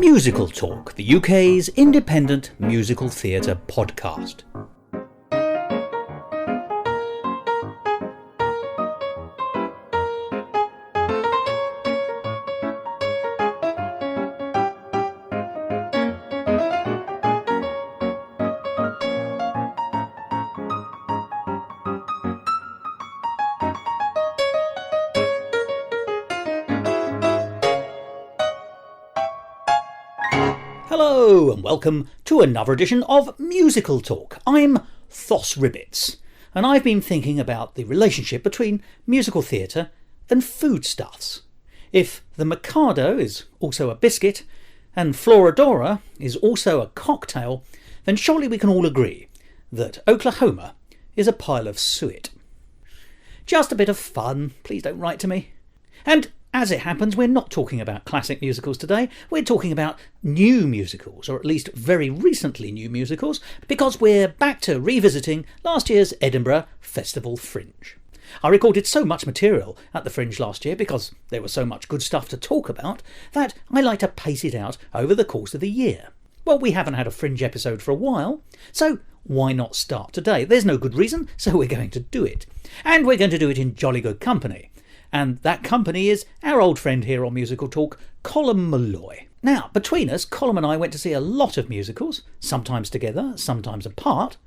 Musical Talk, the UK's independent musical theatre podcast. Hello and welcome to another edition of Musical Talk. I'm Thos and I've been thinking about the relationship between musical theatre and foodstuffs. If the Mikado is also a biscuit and Florodora is also a cocktail, then surely we can all agree that Oklahoma is a pile of suet. Just a bit of fun, please don't write to me. And as it happens, we're not talking about classic musicals today, we're talking about new musicals, or at least very recently new musicals, because we're back to revisiting last year's Edinburgh Festival Fringe. I recorded so much material at the Fringe last year because there was so much good stuff to talk about that I like to pace it out over the course of the year. Well, we haven't had a Fringe episode for a while, so why not start today? There's no good reason, so we're going to do it. And we're going to do it in jolly good company. And that company is our old friend here on Musical Talk, Colm Malloy. Now, between us, Colm and I went to see a lot of musicals, sometimes together, sometimes apart.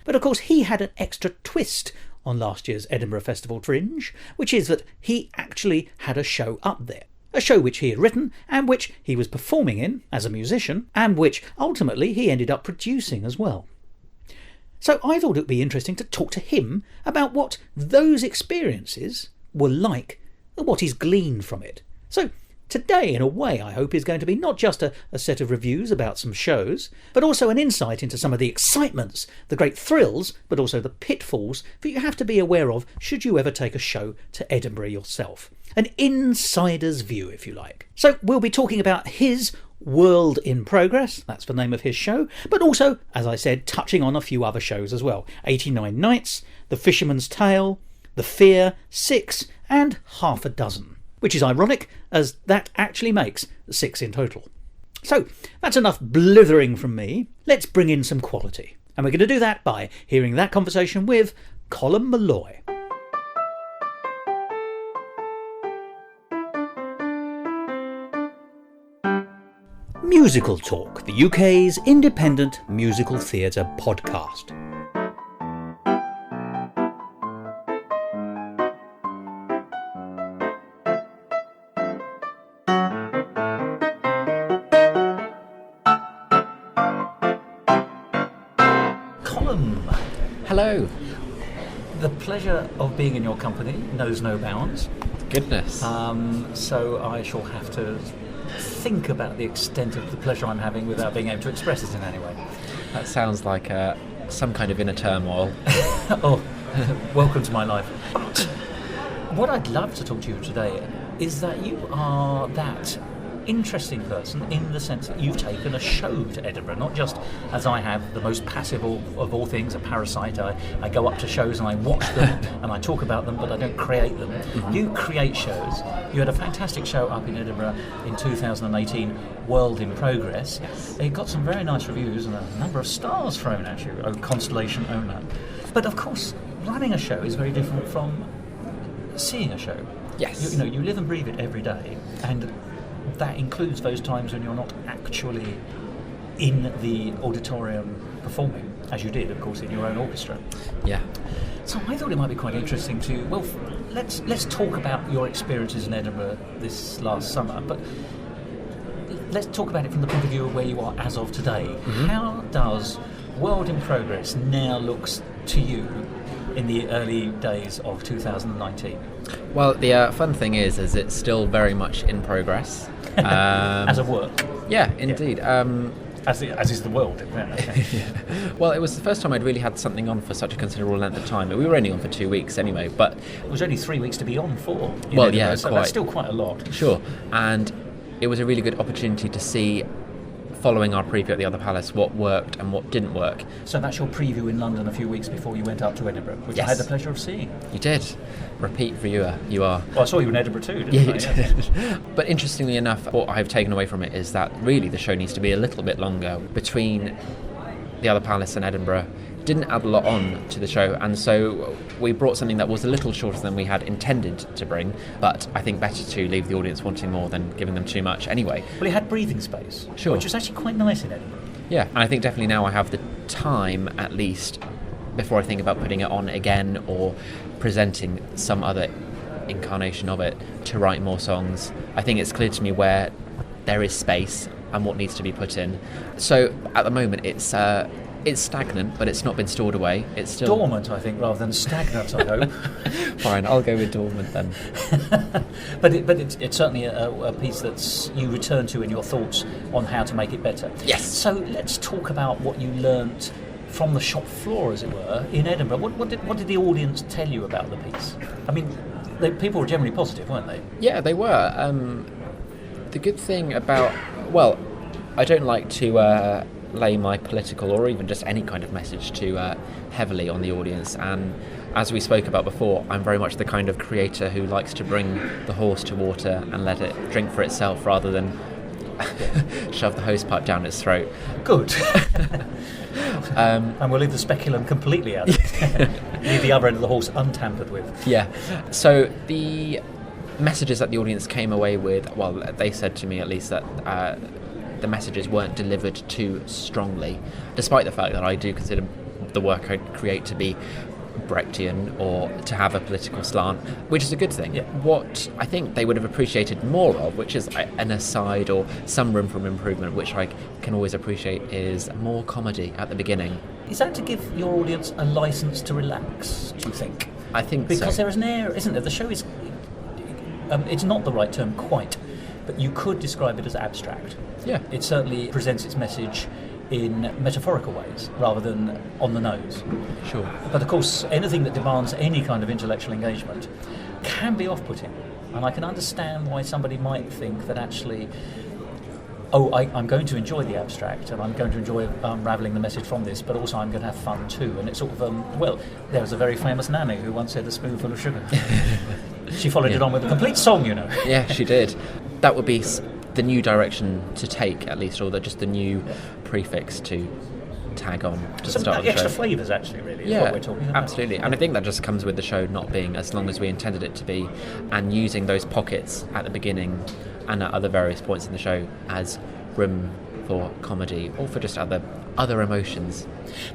But of course, he had an extra twist on last year's Edinburgh Festival Fringe, which is that he actually had a show up there. A show which he had written and which he was performing in as a musician, and which ultimately he ended up producing as well. So I thought it would be interesting to talk to him about what those experiences were like and what he's gleaned from it. So today, in a way, I hope is going to be not just a set of reviews about some shows, but also an insight into some of the excitements, the great thrills, but also the pitfalls that you have to be aware of should you ever take a show to Edinburgh yourself. An insider's view, if you like. So we'll be talking about his World in Progress, that's the name of his show, but also, as I said, touching on a few other shows as well. 89 Nights, The Fisherman's Tale, The Fear, 6 and half a dozen, which is ironic as that actually makes 6 in total. So that's enough blithering from me. Let's bring in some quality. And we're going to do that by hearing that conversation with Colm Malloy. Musical Talk, the UK's independent musical theatre podcast. Hello. The pleasure of being in your company knows no bounds. Goodness. So I shall have to think about the extent of the pleasure I'm having without being able to express it in any way. That sounds like some kind of inner turmoil. Oh, welcome to my life. What I'd love to talk to you today is that you are that interesting person in the sense that you've taken a show to Edinburgh, not just as I have, the most passive of all things, a parasite. I go up to shows and I watch them and I talk about them, but I don't create them. Mm-hmm. You create shows. You had a fantastic show up in Edinburgh in 2018, World in Progress. Yes. It got some very nice reviews and a number of stars thrown at you, a constellation owner. But of course, running a show is very different from seeing a show. Yes. You live and breathe it every day, and that includes those times when you're not actually in the auditorium performing, as you did, of course, in your own orchestra. Yeah. So I thought it might be quite interesting to, well, let's talk about your experiences in Edinburgh this last summer, but let's talk about it from the point of view of where you are as of today. Mm-hmm. How does World in Progress now looks to you in the early days of 2019? Well, the fun thing is it's still very much in progress. As a work. Yeah, indeed. Yeah. As is the world. Yeah. Well, it was the first time I'd really had something on for such a considerable length of time. We were only on for 2 weeks anyway, but it was only 3 weeks to be on for. Well, yeah, so quite. That's still quite a lot. Sure, and it was a really good opportunity to see following our preview at the Other Palace, what worked and what didn't work. So that's your preview in London a few weeks before you went up to Edinburgh, which Yes. I had the pleasure of seeing. You did. Repeat viewer, you are. Well, I saw you in Edinburgh too, didn't Yeah, I? you did. But interestingly enough, what I've taken away from it is that really the show needs to be a little bit longer. Between the Other Palace and Edinburgh, didn't add a lot on to the show, and so we brought something that was a little shorter than we had intended to bring, but I think better to leave the audience wanting more than giving them too much anyway. Well, it had breathing space, Sure. which was actually quite nice in Edinburgh. Yeah, and I think definitely now I have the time, at least, before I think about putting it on again or presenting some other incarnation of it, to write more songs. I think it's clear to me where there is space and what needs to be put in. So at the moment it's stagnant, but it's not been stored away. It's still Dormant, I think, rather than stagnant, I hope. Fine, I'll go with dormant then. But it's certainly a piece that you return to in your thoughts on how to make it better. Yes. So let's talk about what you learnt from the shop floor, as it were, in Edinburgh. What did the audience tell you about the piece? I mean, people were generally positive, weren't they? Yeah, they were. The good thing about... Well, I don't like to lay my political or even just any kind of message too heavily on the audience, and as we spoke about before, I'm very much the kind of creator who likes to bring the horse to water and let it drink for itself rather than shove the hosepipe down its throat. Good. And we'll leave the speculum completely out. Leave the other end of the horse untampered with. Yeah. So the messages that the audience came away with, well, they said to me at least that the messages weren't delivered too strongly, despite the fact that I do consider the work I create to be Brechtian or to have a political slant, which is a good thing. Yeah. What I think they would have appreciated more of, which is an aside or some room for improvement, which I can always appreciate, is more comedy at the beginning. Is that to give your audience a license to relax, do you think? I think Because so. there is an air, isn't there? The show is... it's not the right term quite, but you could describe it as abstract. Yeah. It certainly presents its message in metaphorical ways rather than on the nose. Sure. But of course, anything that demands any kind of intellectual engagement can be off-putting. And I can understand why somebody might think that actually, I'm going to enjoy the abstract and I'm going to enjoy unravelling the message from this, but also I'm going to have fun too. And it's sort of, there was a very famous nanny who once said a spoonful of sugar. She followed it on with a complete song, you know. Yeah, she did. That would be the new direction to take, at least, or just the new prefix to tag on to the Some start of the show. extra flavours, actually, really, is Yeah, what we're talking about. absolutely. And I think that just comes with the show not being as long as we intended it to be, and using those pockets at the beginning and at other various points in the show as room for comedy or for just other emotions.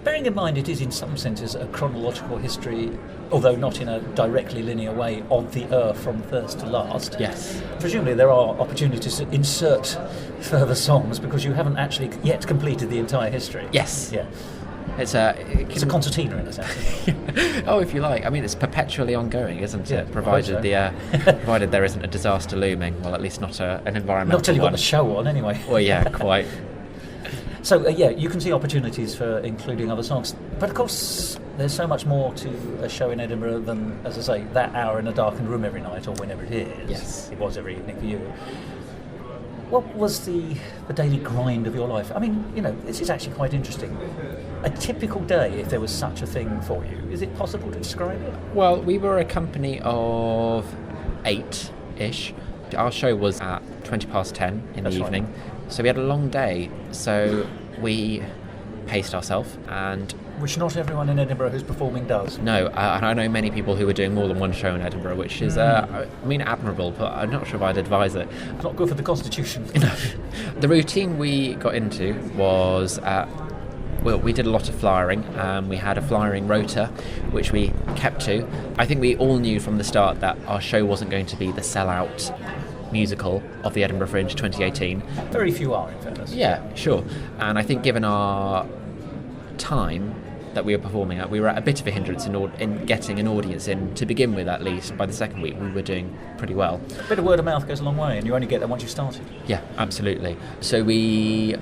Bearing in mind it is in some senses a chronological history, although not in a directly linear way, of the Earth from first to last. Yes. Presumably there are opportunities to insert further songs because you haven't actually yet completed the entire history. Yes. Yeah. It's It's a concertina in a sense, isn't it? Oh, if you like. I mean, it's perpetually ongoing, isn't Yeah, it? Provided so. Provided there isn't a disaster looming. Well, at least not an environmental Not till you've got one. the show on, anyway. Well, yeah, quite. So, you can see opportunities for including other songs. But, of course, there's so much more to a show in Edinburgh than, as I say, that hour in a darkened room every night, or whenever it is. Yes. It was every evening for you. What was the daily grind of your life? I mean, this is actually quite interesting. A typical day, if there was such a thing for you, is it possible to describe it? Well, we were a company of 8-ish. Our show was at 10:20 in That's the right. evening. So we had a long day. So we paced ourselves, and Which not everyone in Edinburgh who's performing does. no, and I know many people who were doing more than one show in Edinburgh, which is, admirable, but I'm not sure if I'd advise it. It's not good for the constitution. The routine we got into was, we did a lot of flyering. We had a flyering rota, which we kept to. I think we all knew from the start that our show wasn't going to be the sellout musical of the Edinburgh Fringe 2018. Very few are, in fairness. Yeah, sure. And I think given our time that we were performing at, we were at a bit of a hindrance in getting an audience in to begin with. At least by the second week we were doing pretty well. A bit of word of mouth goes a long way, and you only get that once you've started. Yeah, absolutely. So we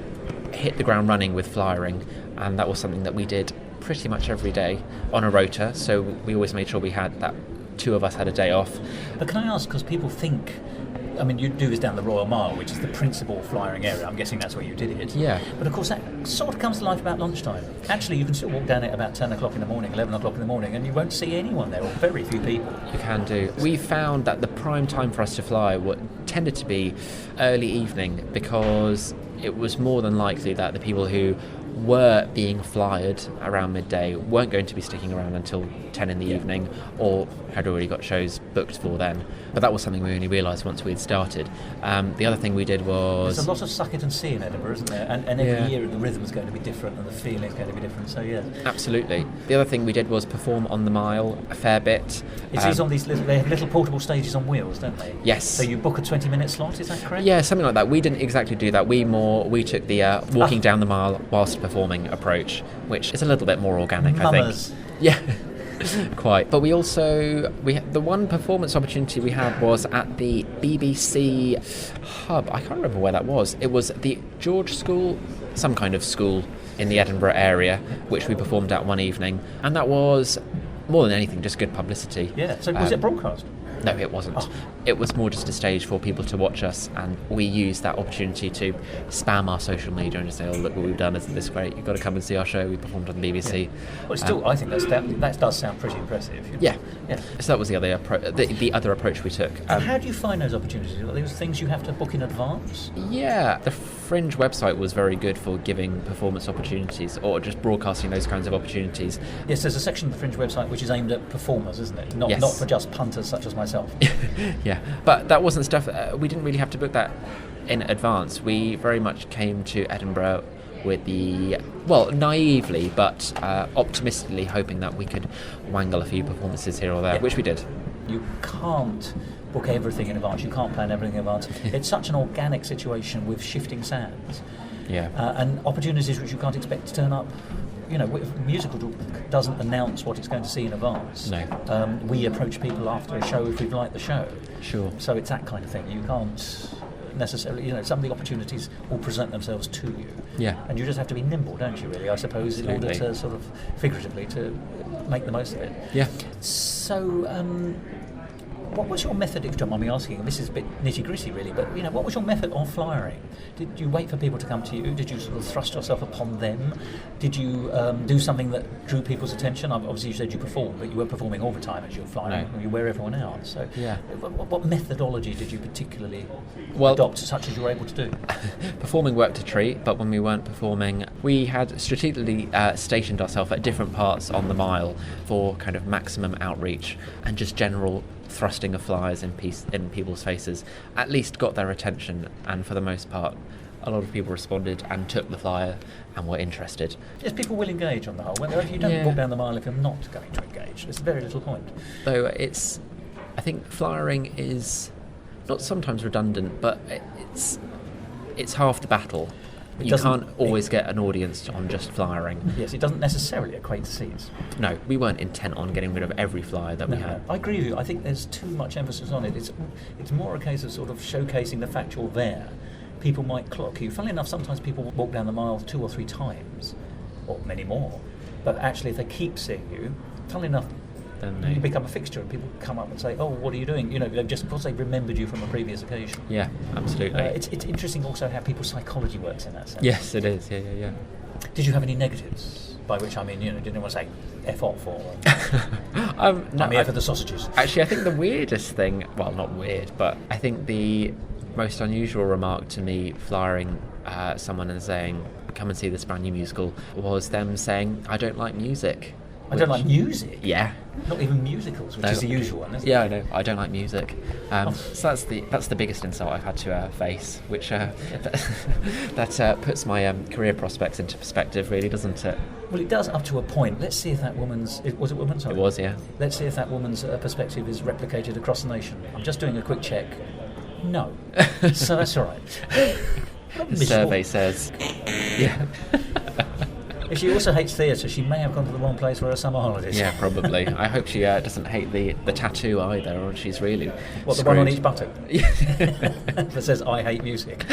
hit the ground running with flyering, and that was something that we did pretty much every day on a rota. So we always made sure we had that 2 of us had a day off. But can I ask, because people think I mean, you do this down the Royal Mile, which is the principal flyering area. I'm guessing that's where you did it. Yeah. But of course, that sort of comes to life about lunchtime. Actually, you can still walk down it about 10 o'clock in the morning, 11 o'clock in the morning, and you won't see anyone there, or very few people. You can do. We found that the prime time for us to fly tended to be early evening, because it was more than likely that the people who were being flyered around midday weren't going to be sticking around until 10 in the evening, or had already got shows booked for then. But that was something we only realised once we'd started. The other thing we did was... There's a lot of suck it and see in Edinburgh, isn't there? And every year the rhythm's going to be different and the feeling's going to be different, so yeah. Absolutely. The other thing we did was perform on the Mile a fair bit. It's on these they have little portable stages on wheels, don't they? Yes. So you book a 20-minute slot, is that correct? Yeah, something like that. We didn't exactly do that. We took the walking down the mile whilst performing approach, which is a little bit more organic, Mummers. I think. Yeah. Quite. But we the one performance opportunity we had was at the BBC hub. I can't remember where that was. It was the George School, some kind of school in the Edinburgh area, which we performed at one evening, and that was more than anything just good publicity. Yeah. So was it broadcast? No, it wasn't. Oh. It was more just a stage for people to watch us, and we used that opportunity to spam our social media and just say, "Oh, look what we've done! Isn't this great? You've got to come and see our show. We performed on the BBC." Yeah. Well, still, I think that does sound pretty impressive. You know? Yeah. So that was the other the other approach we took. And how do you find those opportunities? Are those things you have to book in advance? Yeah, the Fringe website was very good for giving performance opportunities, or just broadcasting those kinds of opportunities. Yes, there's a section of the Fringe website which is aimed at performers, isn't it? Not for just punters such as myself. Yeah, but that wasn't stuff. We didn't really have to book that in advance. We very much came to Edinburgh with naively, but optimistically hoping that we could wangle a few performances here or there, which we did. You can't book everything in advance. You can't plan everything in advance. It's such an organic situation with shifting sands. Yeah. And opportunities which you can't expect to turn up. You know, musical doesn't announce what it's going to see in advance. No. We approach people after a show if we've liked the show. Sure. So it's that kind of thing. You can't necessarily, some of the opportunities will present themselves to you. Yeah. And you just have to be nimble, don't you, really, I suppose, in order to sort of, figuratively, to make the most of it. Yeah. So, what was your method, if you don't mind me asking, and this is a bit nitty-gritty really, but what was your method of flyering? Did you wait for people to come to you? Did you sort of thrust yourself upon them? Did you do something that drew people's attention? Obviously you said you performed, but you weren't performing all the time as you were flying. No. You wear everyone out. So what methodology did you particularly adopt, such as you were able to do? Performing worked a treat, but when we weren't performing, we had strategically stationed ourselves at different parts on the mile for kind of maximum outreach and just general thrusting of flyers in people's faces at least got their attention, and for the most part a lot of people responded and took the flyer and were interested. Yes, people will engage on the whole. If you don't walk down the mile if you're not going to engage, there's very little point. Though I think flyering is not sometimes redundant, but it's half the battle. You can't always get an audience on just flyering. Yes, it doesn't necessarily equate to seats. No, we weren't intent on getting rid of every flyer that we had. I agree with you. I think there's too much emphasis on it. It's more a case of sort of showcasing the fact you're there. People might clock you. Funnily enough, sometimes people walk down the mile 2 or 3 times, or many more. But actually, if they keep seeing you, funnily enough, you become a fixture, and people come up and say, "Oh, what are you doing?" Just because they remembered you from a previous occasion. Yeah, absolutely. It's interesting also how people's psychology works in that sense. Yes, it is. Yeah. Did you have any negatives? By which I mean, didn't want to say "f off" or no, I'm here for the sausages. Actually, I think the weirdest thing, well, not weird, but I think the most unusual remark to me flyering someone and saying, "Come and see this brand new musical," was them saying, "I don't like music." I don't like music? Yeah. Not even musicals, which is the usual one, isn't it? Yeah, I know. I don't like music. So that's the biggest insult I've had to face, which that puts my career prospects into perspective, really, doesn't it? Well, it does up to a point. Let's see if that woman's... Was it woman? Sorry. It was, yeah. Let's see if that woman's perspective is replicated across the nation. I'm just doing a quick check. No. So that's all right. The survey says... Yeah. If she also hates theatre, she may have gone to the wrong place for her summer holidays. Yeah, probably. I hope she doesn't hate the tattoo either, or she's really What, the one on each button? That says, "I hate music."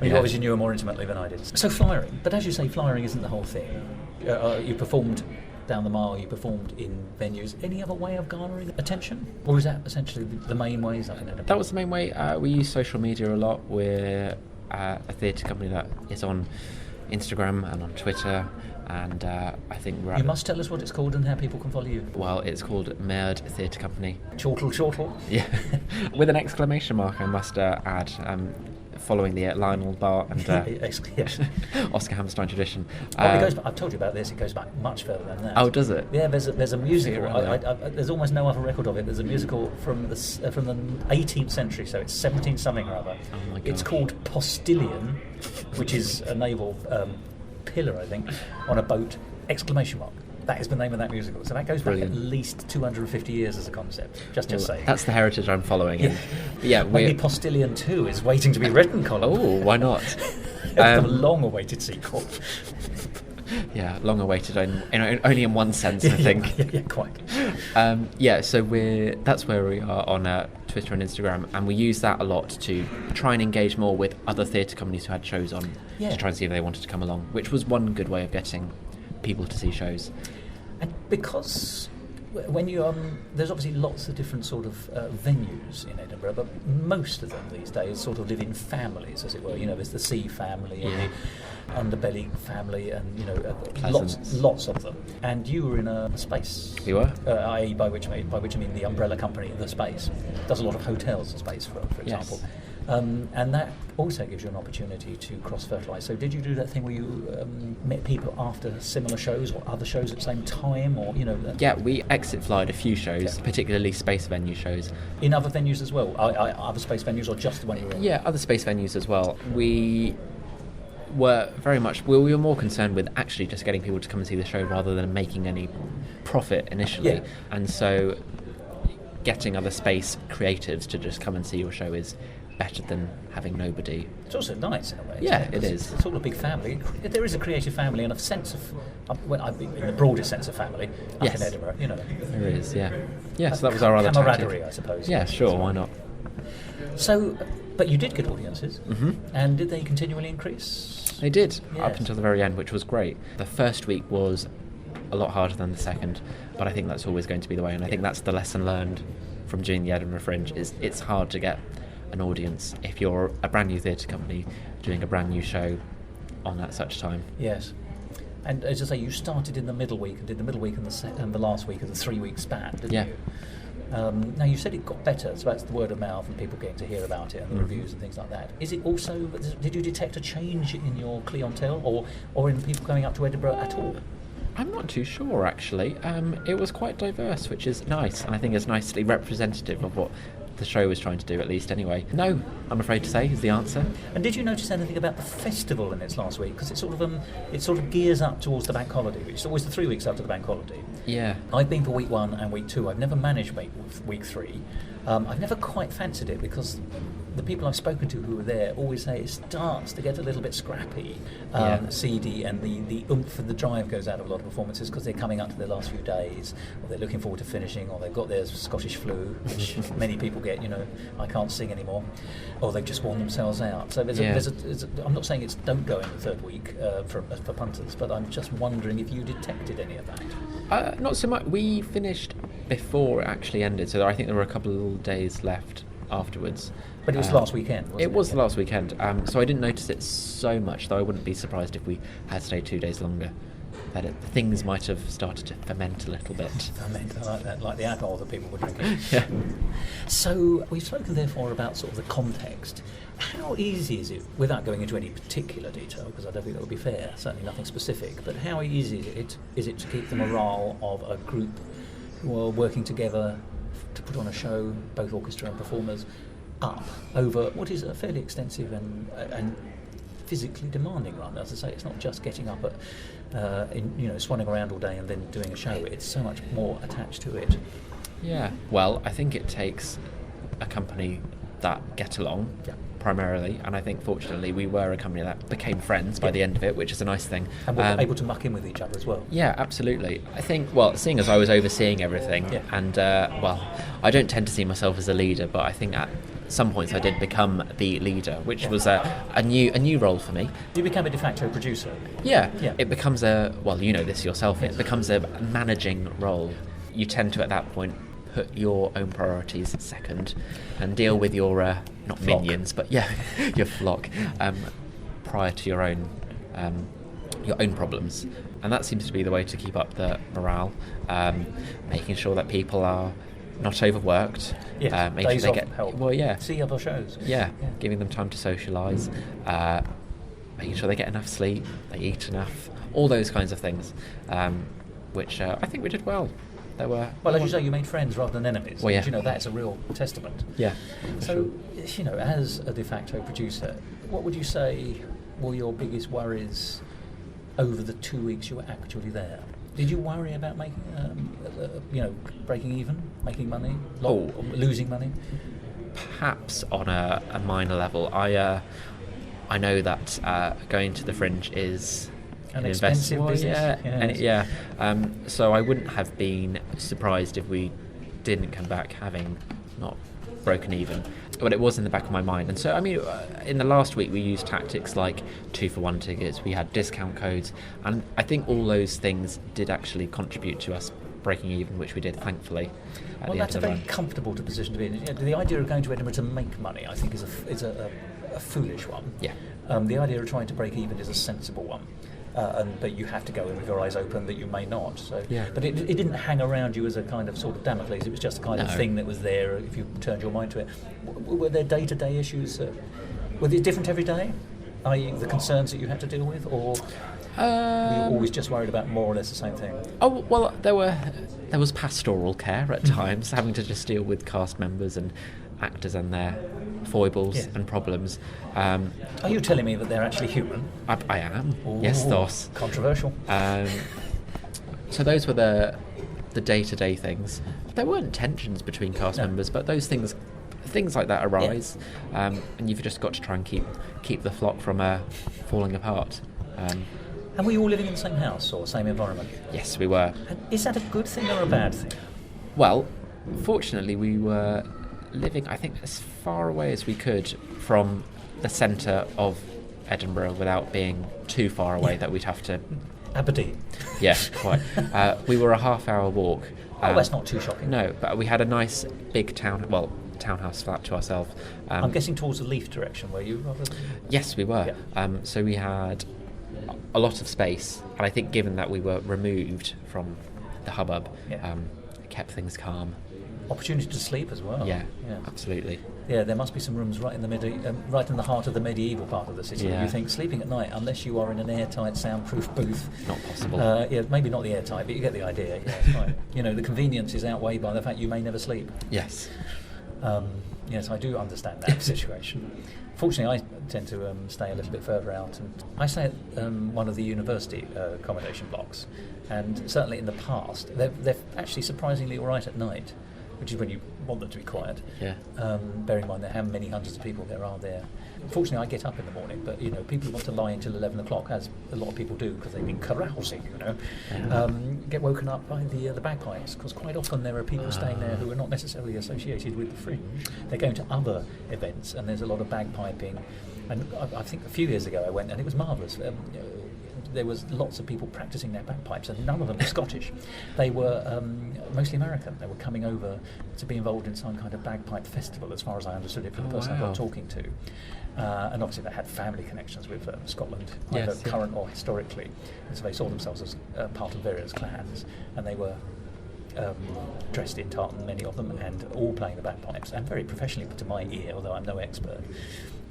You obviously knew her more intimately than I did. So flyering. But as you say, flyering isn't the whole thing. You performed down the mile, you performed in venues. Any other way of garnering attention? Or is that essentially the main ways? That was the main way. We use social media a lot. We're a theatre company that is on Instagram and on Twitter, and I think we're... You must tell us what it's called and how people can follow you. Well, it's called Merd Theatre Company. Chortle. Yeah. With an exclamation mark, I must add, following the Lionel Bar and Yes. Oscar Hammerstein tradition. It goes back, I've told you about this, it goes back much further than that. Oh, does it? Yeah, there's a musical. There's almost no other record of it. There's a musical from the 18th century, so it's 17 something or other. Oh my gosh. It's called Postilion, which is a naval pillar, I think, on a boat, exclamation mark. That is the name of that musical. So that goes back at least 250 years as a concept. Just saying. That's the heritage I'm following. Yeah. Yeah, maybe Postilion 2 is waiting to be written, Colm. Oh, why not? It's a long-awaited sequel. Yeah, long-awaited only in one sense, I think. Yeah, quite. So that's where we are on Twitter and Instagram, and we use that a lot to try and engage more with other theatre companies who had shows on, to try and see if they wanted to come along, which was one good way of getting people to see shows. And because when you there's obviously lots of different sort of venues in Edinburgh, but most of them these days sort of live in families, as it were. There's the Sea family and the Underbelly family, and lots of them. And you were in a space. You were, i.e. by which I mean the umbrella company, the space does a lot of hotels and space, for example. Yes. And that also gives you an opportunity to cross-fertilise. So did you do that thing where you met people after similar shows or other shows at the same time? Or Yeah, we exit flyed a few shows, particularly space venue shows. In other venues as well? Other space venues, or just the one you were in? Yeah, other space venues as well. We were very much... we were more concerned with actually just getting people to come and see the show rather than making any profit initially. Yeah. And so getting other space creatives to just come and see your show is better than having nobody. It's also nice in a way. Yeah, it is. It's all a big family. There is a creative family and a sense of, in the broadest sense of family, up in Edinburgh. There is, yeah. Yeah, so that was our other camaraderie, tactic. I suppose. Yeah, sure, why not? So, but you did get audiences, and did they continually increase? They did, up until the very end, which was great. The first week was a lot harder than the second, but I think that's always going to be the way, and I think that's the lesson learned from doing the Edinburgh Fringe, is it's hard to get an audience if you're a brand new theatre company doing a brand new show on at such time. Yes. And as I say, you started in the middle week and did the middle week and the last week of the 3-week span, didn't you? Now, you said it got better, so that's the word of mouth and people getting to hear about it and the reviews and things like that. Is it also, did you detect a change in your clientele or in people coming up to Edinburgh at all? I'm not too sure, actually. It was quite diverse, which is nice, and I think it's nicely representative of what the show was trying to do, at least anyway. No, I'm afraid to say, is the answer. And did you notice anything about the festival in its last week? Because it sort of gears up towards the bank holiday, which is always the 3 weeks after the bank holiday. Yeah. I've been for week 1 and week 2. I've never managed week 3. I've never quite fancied it because the people I've spoken to who were there always say it starts to get a little bit scrappy, seedy, and the oomph and the drive goes out of a lot of performances because they're coming up to their last few days, or they're looking forward to finishing, or they've got their Scottish flu, which many people get, I can't sing anymore, or they've just worn themselves out. So I'm not saying it's don't go in the third week for punters, but I'm just wondering if you detected any of that. Not so much. We finished before it actually ended, so I think there were a couple of days left afterwards. But it was last weekend, wasn't it? It was the last weekend, so I didn't notice it so much, though I wouldn't be surprised if we had stayed 2 days longer. That things might have started to ferment a little bit. Ferment, I like that, like the alcohol that people were drinking. Yeah. So we've spoken therefore about sort of the context. How easy is it, without going into any particular detail, because I don't think that would be fair, certainly nothing specific, but how easy is it to keep the morale of a group who are working together to put on a show, both orchestra and performers, up over what is a fairly extensive and physically demanding run? As I say, it's not just getting up swanning around all day and then doing a show. It's so much more attached to it. Yeah. Well, I think it takes a company that get along. Yeah. Primarily, and I think fortunately we were a company that became friends by the end of it, which is a nice thing. And we're able to muck in with each other as well. Yeah, absolutely. I think, seeing as I was overseeing everything, and I don't tend to see myself as a leader, but I think some points I did become the leader, which was a new role for me. You became a de facto producer. Yeah. Yeah. It becomes you know this yourself, it becomes a managing role. You tend to, at that point, put your own priorities second and deal with your, not flock. minions, but your flock, prior to your own problems. And that seems to be the way to keep up the morale, making sure that people are not overworked. Yes, making days sure off they get help. well, yeah, See other shows. yeah, giving them time to socialise, making sure they get enough sleep, they eat enough, all those kinds of things, which I think we did well. There were Well, as you say, you made friends rather than enemies. Well, yeah. And, you know, that's a real testament. yeah. So, you know, as a de facto producer, what would you say were your biggest worries over the 2 weeks you were actually there? Did you worry about making, breaking even, making money, losing money? Perhaps on a minor level. I know that going to the Fringe is An expensive business. Yes. So I wouldn't have been surprised if we didn't come back having not broken even. But it was in the back of my mind. And so, I mean, in the last week we used tactics like 2-for-1 tickets, we had discount codes, and I think all those things did actually contribute to us breaking even, which we did, thankfully. Well, that's a very comfortable position to be in. You know, the idea of going to Edinburgh to make money, I think, is a foolish one. Yeah. The idea of trying to break even is a sensible one. But you have to go in with your eyes open that you may not. So, yeah. But it didn't hang around you as a kind of sort of Damocles. It was just a kind of thing that was there if you turned your mind to it. Were there day-to-day issues? Were they different every day? I.e. the concerns that you had to deal with? Or were you always just worried about more or less the same thing? Oh, well, there was pastoral care at times, having to just deal with cast members and actors and their foibles and problems. Are you telling me that they're actually human? I am. Ooh, yes, Thos. Controversial. So those were the day-to-day things. There weren't tensions between cast members, but those things like that arise, and you've just got to try and keep the flock from falling apart. And were you all living in the same house or same environment? Yes, we were. And is that a good thing or a bad thing? Well, fortunately, we were living, I think, as far away as we could from the centre of Edinburgh without being too far away that we'd have to... Aberdeen. Yeah, quite. We were a half-hour walk. That's not too shocking. No, but we had a nice big townhouse flat to ourselves. I'm guessing towards the Leaf direction, were you? Rather than... Yes, we were. Yeah. So we had a lot of space, and I think given that we were removed from the hubbub, it kept things calm. Opportunity to sleep as well. Yeah, absolutely. Yeah, there must be some rooms right in the heart of the medieval part of the city. Yeah. You think sleeping at night, unless you are in an airtight, soundproof booth, not possible. Maybe not the airtight, but you get the idea. Yeah, it's fine. You know, the convenience is outweighed by the fact you may never sleep. Yes. Yes, I do understand that situation. Fortunately, I tend to stay a little bit further out, and I stay at one of the university accommodation blocks. And certainly in the past, they're actually surprisingly all right at night, which is when you want them to be quiet. Yeah. Bearing in mind how many hundreds of people there are there. Fortunately, I get up in the morning, but you know, people want to lie until 11 o'clock, as a lot of people do, because they've been carousing. You know, get woken up by the bagpipes, because quite often there are people staying there who are not necessarily associated with the Fringe. They're going to other events, and there's a lot of bagpiping. And I think a few years ago I went, and it was marvellous. There was lots of people practicing their bagpipes, and none of them were Scottish. They were mostly American. They were coming over to be involved in some kind of bagpipe festival, as far as I understood it from the person I got talking to. And obviously they had family connections with Scotland, either current or historically. And so they saw themselves as part of various clans, and they were dressed in tartan, many of them, and all playing the bagpipes, and very professionally to my ear, although I'm no expert.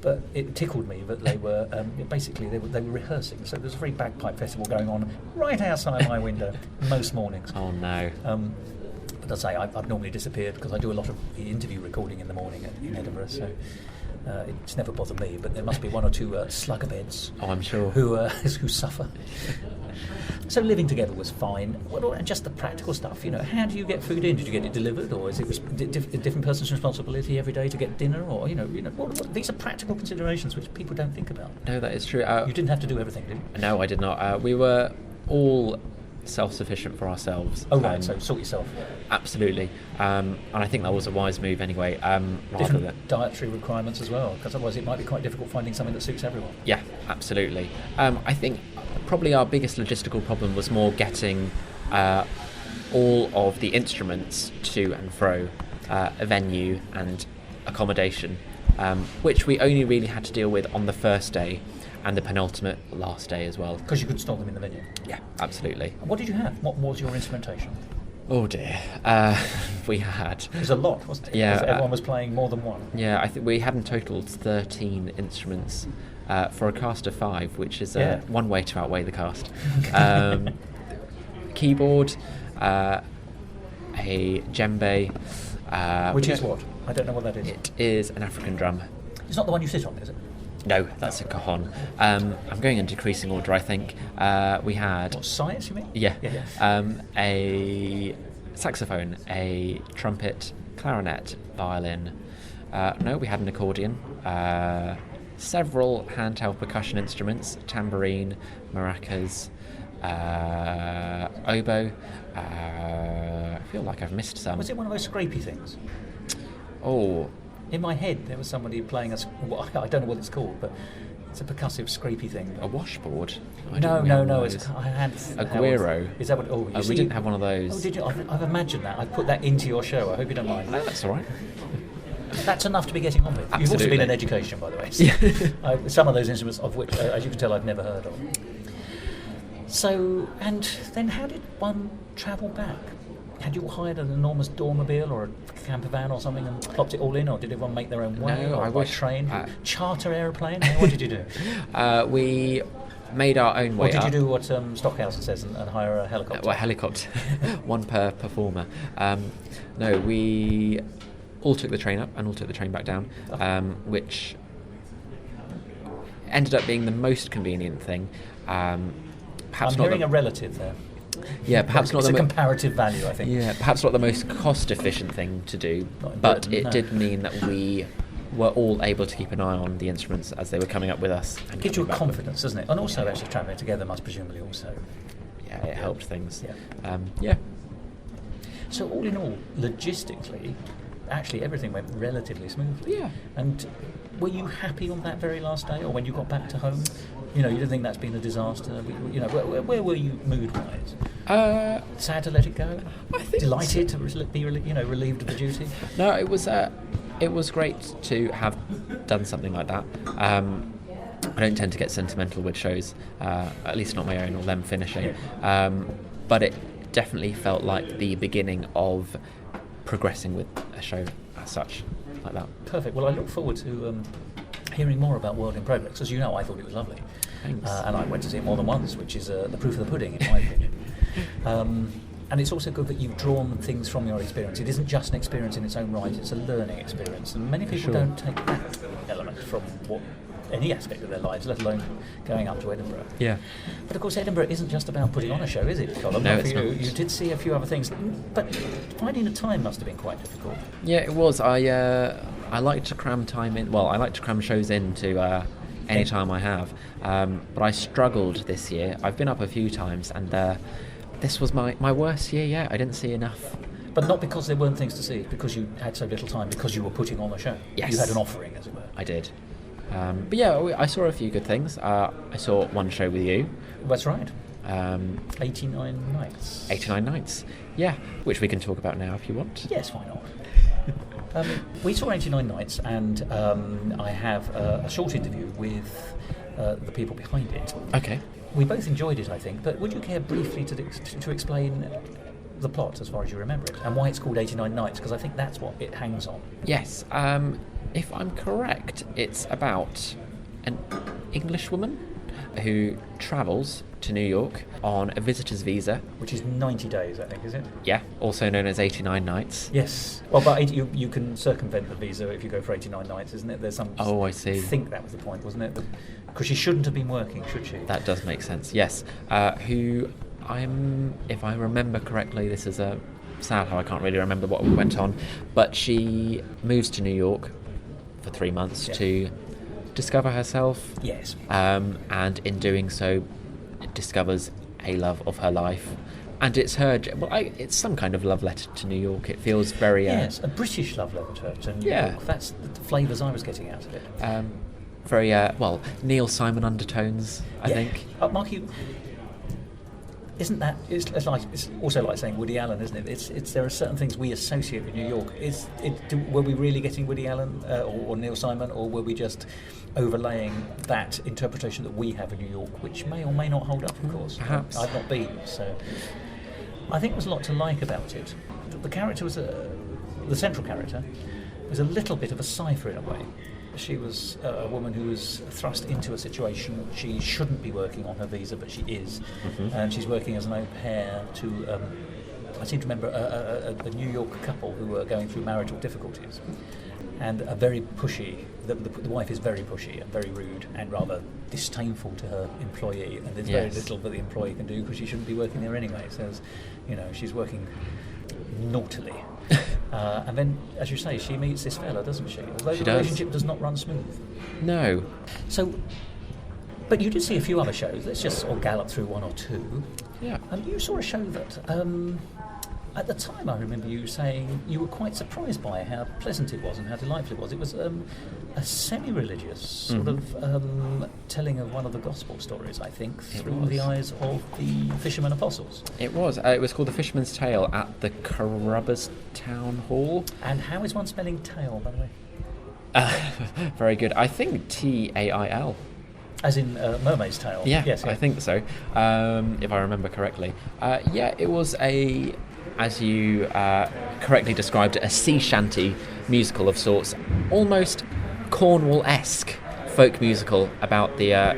But it tickled me that they were basically they were rehearsing. So there's a free bagpipe festival going on right outside my window most mornings. Oh no! But as I say, I've normally disappeared because I do a lot of the interview recording in the morning in Edinburgh. So it's never bothered me. But there must be one or two slugabeds. Oh, I'm sure. Who suffer. So living together was fine. And just the practical stuff, you know, how do you get food in? Did you get it delivered, or is it a different person's responsibility every day to get dinner? Or these are practical considerations which people don't think about. No, that is true. You didn't have to do everything, did you? No, I did not. We were all self-sufficient for ourselves. Oh, right, so sort yourself. Absolutely. And I think that was a wise move anyway. Different dietary requirements as well, because otherwise it might be quite difficult finding something that suits everyone. Yeah, absolutely. I think probably our biggest logistical problem was more getting all of the instruments to and fro a venue and accommodation, which we only really had to deal with on the first day and the penultimate last day as well. Because you could store them in the venue? Yeah, absolutely. And what did you have? What was your instrumentation? Oh dear. We had... It was a lot, wasn't it? Yeah. Everyone was playing more than one. Yeah, I think we had in total 13 instruments for a cast of 5, which is one way to outweigh the cast. Keyboard, a djembe. Which is what? I don't know what that is. It is an African drum. It's not the one you sit on, is it? No, that's a cajon. I'm going in decreasing order, I think. We had... What, size, you mean? Yeah. A saxophone, a trumpet, clarinet, violin. No, we had an accordion. Several handheld percussion instruments, tambourine, maracas, oboe. I feel like I've missed some. Was it one of those scrapey things? Oh... In my head, there was somebody playing I don't know what it's called, but it's a percussive, scrapey thing. A washboard? No. It's a guiro. Is that what? Oh, we didn't have one of those. Oh, did you? I've imagined that. I put that into your show. I hope you don't mind. No, that's all right. That's enough to be getting on with. Absolutely. You've also been in education, by the way. So some of those instruments, of which, as you can tell, I've never heard of. So, and then how did one travel back? Had you hired an enormous dormobile or a camper van or something and plopped it all in, or did everyone make their own way? No, or I by wish. Train? Charter aeroplane? What did you do? We made our own way up. Or did you do what Stockhausen says and hire a helicopter? Well, helicopter. One per performer. No, we all took the train up and all took the train back down, which ended up being the most convenient thing. Perhaps I'm hearing a relative there. Yeah, perhaps not. It's a comparative value, I think. Yeah, perhaps not the most cost-efficient thing to do, but it did mean that we were all able to keep an eye on the instruments as they were coming up with us. It gives you a confidence, doesn't it? And also, actually travelling together must presumably also. Yeah, it helped things. Yeah. So all in all, logistically, actually everything went relatively smoothly. Yeah. And were you happy on that very last day, or when you got back to home? You know, you didn't think that's been a disaster. You know, where were you mood-wise? Sad to let it go. I think delighted to be relieved of the duty. No, it was great to have done something like that. I don't tend to get sentimental with shows, at least not my own or them finishing. But it definitely felt like the beginning of progressing with a show as such, like that. Perfect. Well, I look forward to hearing more about World in Progress. As you know, I thought it was lovely. Thanks. And I went to see it more than once, which is the proof of the pudding, in my opinion. And it's also good that you've drawn things from your experience. It isn't just an experience in its own right, it's a learning experience. And many people don't take that element from any aspect of their lives, let alone going up to Edinburgh. Yeah. But of course, Edinburgh isn't just about putting on a show, is it, Colm? No, it's not. You did see a few other things, but finding the time must have been quite difficult. Yeah, it was. I like to cram time in. Well, I like to cram shows into any time I have. But I struggled this year. I've been up a few times, and this was my worst year yet. I didn't see enough. But not because there weren't things to see, because you had so little time, because you were putting on a show. Yes. You had an offering, as it were. I did. But yeah, I saw a few good things. I saw one show with you. That's right. 89 Nights. 89 Nights, yeah, which we can talk about now if you want. Yes, why not? We saw 89 Nights, and I have a short interview with the people behind it. Okay. We both enjoyed it, I think, but would you care briefly to explain the plot as far as you remember it, and why it's called 89 Nights, because I think that's what it hangs on. Yes, if I'm correct, it's about an English woman who travels to New York on a visitor's visa. Which is 90 days, I think, is it? Yeah, also known as 89 Nights. Yes. Well, but you can circumvent the visa if you go for 89 nights, isn't it? There's some... Oh, I see. I think that was the point, wasn't it? Because she shouldn't have been working, should she? That does make sense, yes. Who if I remember correctly, this is sad how I can't really remember what went on, but she moves to New York for 3 months to discover herself. Yes. And in doing so, discovers a love of her life. And it's her. Well, it's some kind of love letter to New York. It feels very. Yes, a British love letter to New York. That's the flavours I was getting out of it. Very Neil Simon undertones, I think. Mark, isn't that? It's also like saying Woody Allen, isn't it? It's there are certain things we associate with New York. Were we really getting Woody Allen or Neil Simon, or were we just overlaying that interpretation that we have of New York, which may or may not hold up, of course. Perhaps. I've not been, so I think there's a lot to like about it. The character was the central character was a little bit of a cipher in a way. She was a woman who was thrust into a situation. She shouldn't be working on her visa, but she is, and she's working as an au pair to. I seem to remember a New York couple who were going through marital difficulties, and a very pushy. The wife is very pushy and very rude and rather disdainful to her employee, and there's very little that the employee can do because she shouldn't be working there anyway. So, she's working naughtily. And then, as you say, she meets this fella, doesn't she? Although the relationship does not run smooth. No. So, but you did see a few other shows. Let's just sort of gallop through one or two. Yeah. You saw a show that, at the time, I remember you saying you were quite surprised by how pleasant it was and how delightful it was. It was a semi-religious sort of telling of one of the gospel stories, I think, through the eyes of the fishermen apostles. It was. It was called The Fisherman's Tale at the Carrubbers Town Hall. And how is one spelling tail, by the way? Very good. I think Tail. As in Mermaid's Tale? Yeah, yes, I think so, if I remember correctly. It was as you correctly described it, a sea shanty musical of sorts, almost Cornwall-esque folk musical about the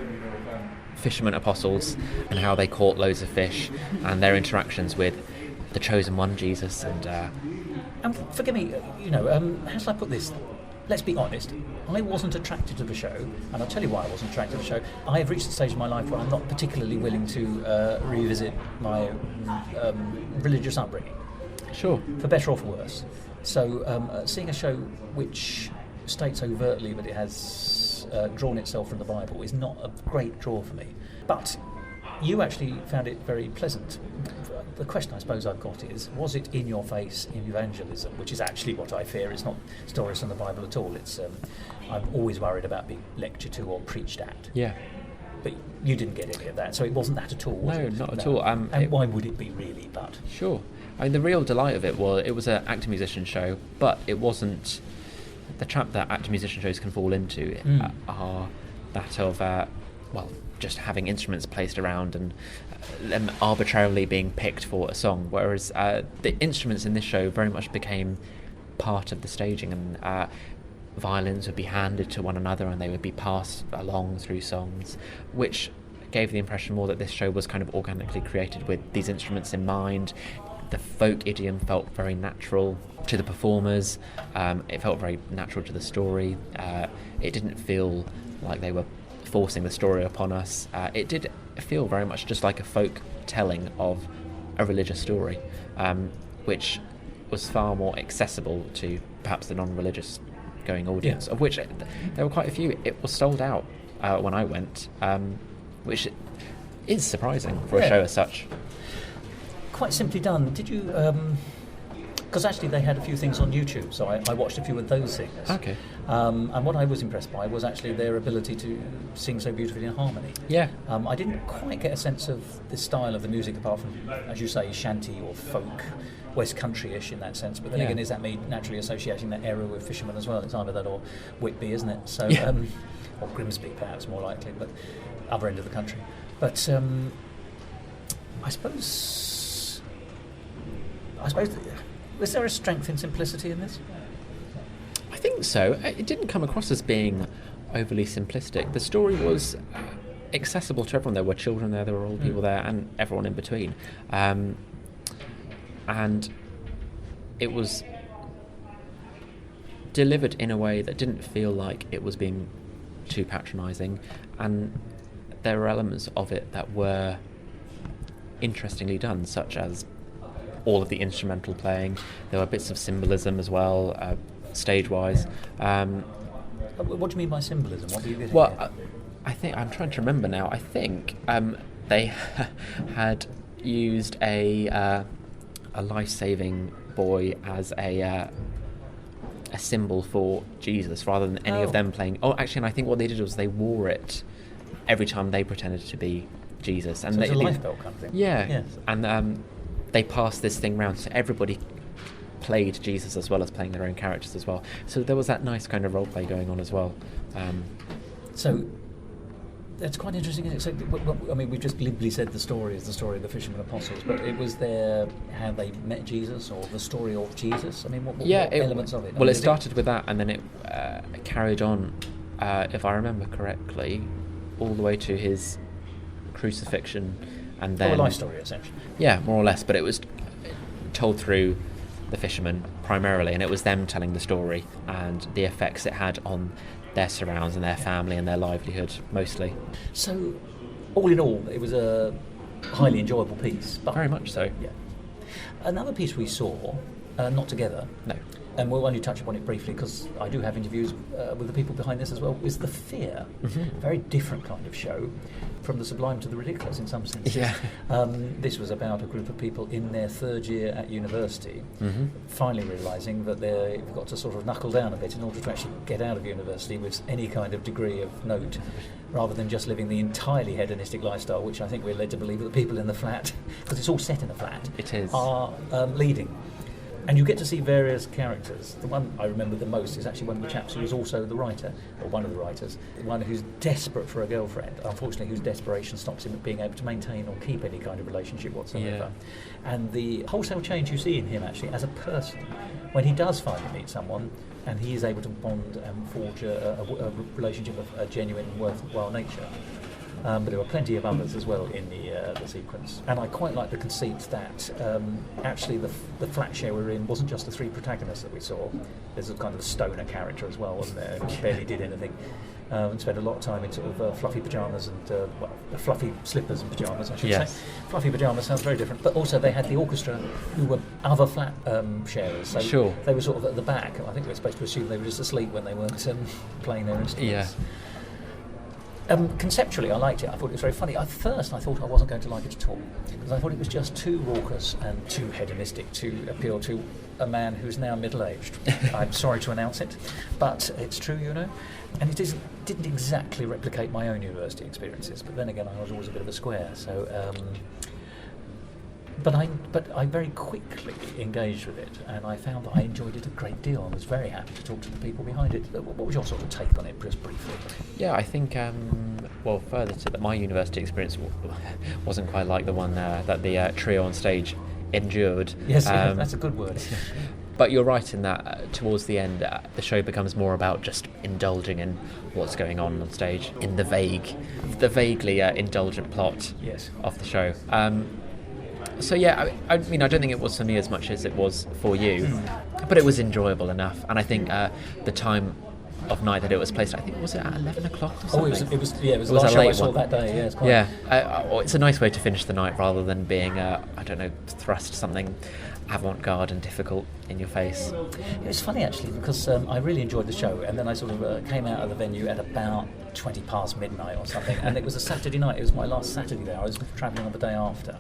fishermen apostles and how they caught loads of fish and their interactions with the chosen one, Jesus. And forgive me, how shall I put this? Let's be honest, I wasn't attracted to the show, and I'll tell you why I wasn't attracted to the show. I have reached a stage in my life where I'm not particularly willing to revisit my religious upbringing. Sure. For better or for worse. So seeing a show which states overtly that it has drawn itself from the Bible is not a great draw for me. But you actually found it very pleasant. The question I suppose I've got is, was it in your face in evangelism, which is actually what I fear. It's not stories from the Bible at all. It's I'm always worried about being lectured to or preached at. Yeah. But you didn't get any of that, so it wasn't that at all, was it? No, not at all. And why would it be really, but? Sure. I mean, the real delight of it was an actor-musician show, but it wasn't the trap that actor-musician shows can fall into are that of, just having instruments placed around and them arbitrarily being picked for a song, whereas the instruments in this show very much became part of the staging, and violins would be handed to one another and they would be passed along through songs, which gave the impression more that this show was kind of organically created with these instruments in mind. The folk idiom felt very natural to the performers. It felt very natural to the story. It didn't feel like they were forcing the story upon us. It did feel very much just like a folk telling of a religious story, which was far more accessible to perhaps the non-religious going audience, of which there were quite a few. It was sold out when I went, which is surprising for a show as such. Quite simply done. Did you... because actually they had a few things on YouTube, so I watched a few of those things. Okay. And what I was impressed by was actually their ability to sing so beautifully in harmony. Yeah. I didn't quite get a sense of the style of the music, apart from, as you say, shanty or folk, West Country-ish in that sense. But then again, is that me naturally associating that era with fishermen as well? It's either that or Whitby, isn't it? So, or Grimsby, perhaps more likely, but other end of the country. But I suppose, was there a strength in simplicity in this? I think so. It didn't come across as being overly simplistic. The story was accessible to everyone. There were children there were old people there, and everyone in between. And it was delivered in a way that didn't feel like it was being too patronising, and there were elements of it that were interestingly done, such as all of the instrumental playing. There were bits of symbolism as well, stage-wise. What do you mean by symbolism? What do you get? Well, I think I'm trying to remember now. I think they had used a life-saving buoy as a symbol for Jesus, rather than any of them playing. Oh, actually, and I think what they did was they wore it every time they pretended to be Jesus. And so it's a lifebelt kind of thing. Yeah. Yes. And they passed this thing round, so everybody played Jesus as well as playing their own characters as well. So there was that nice kind of role play going on as well. So that's quite interesting, isn't it? So, I mean, we've just glibly said the story is the story of the fishermen apostles, but it was how they met Jesus, or the story of Jesus? I mean, what elements of it? Well, it started with that, and then it carried on, if I remember correctly, all the way to his crucifixion, and then... a life story, essentially. Yeah, more or less, but it was told through the fishermen primarily, and it was them telling the story and the effects it had on their surrounds and their family and their livelihood, mostly. So, all in all, it was a highly enjoyable piece. But very much so. Yeah. Another piece we saw, not together, no, and we'll only touch upon it briefly because I do have interviews with the people behind this as well, is The Fear. Mm-hmm. A very different kind of show, from the sublime to the ridiculous in some senses. Yeah. This was about a group of people in their third year at university, mm-hmm. finally realising that they've got to sort of knuckle down a bit in order to actually get out of university with any kind of degree of note, rather than just living the entirely hedonistic lifestyle, which I think we're led to believe that the people in the flat, because it's all set in a flat, it is, are leading. And you get to see various characters. The one I remember the most is actually one of the chaps who was also the writer, or one of the writers, the one who's desperate for a girlfriend, unfortunately whose desperation stops him at being able to maintain or keep any kind of relationship whatsoever. Yeah. And the wholesale change you see in him actually as a person, when he does finally meet someone, and he is able to bond and forge a relationship of a genuine, worthwhile nature. But there were plenty of others as well in the sequence. And I quite like the conceit that actually the flat share we're in wasn't just the three protagonists that we saw. There's a kind of stoner character as well, wasn't there? Who barely did anything. And spent a lot of time in sort of fluffy pyjamas and fluffy slippers and pyjamas, I should say. Fluffy pyjamas sounds very different. But also they had the orchestra, who were other flat sharers. So sure. They were sort of at the back. I think we were supposed to assume they were just asleep when they weren't playing their instruments. Yeah. Conceptually, I liked it. I thought it was very funny. At first, I thought I wasn't going to like it at all, because I thought it was just too raucous and too hedonistic to appeal to a man who's now middle-aged. I'm sorry to announce it, but it's true, you know. And it didn't exactly replicate my own university experiences, but then again, I was always a bit of a square, so... But I very quickly engaged with it, and I found that I enjoyed it a great deal. I was very happy to talk to the people behind it. What was your sort of take on it, just briefly? Yeah, I think, further to that, my university experience wasn't quite like the one that the trio on stage endured. Yes, that's a good word. But you're right in that towards the end, the show becomes more about just indulging in what's going on stage, in the vaguely indulgent plot of the show. So yeah, I mean, I don't think it was for me as much as it was for you, but it was enjoyable enough. And I think the time of night that it was placed, I think, was it at 11 o'clock or something? It was the last show I saw that day. Yeah, it's a nice way to finish the night rather than being, thrust something avant-garde and difficult in your face. It was funny actually, because I really enjoyed the show, and then I sort of came out of the venue at about 20 past midnight or something, and it was a Saturday night. It was my last Saturday there. I was travelling on the day after.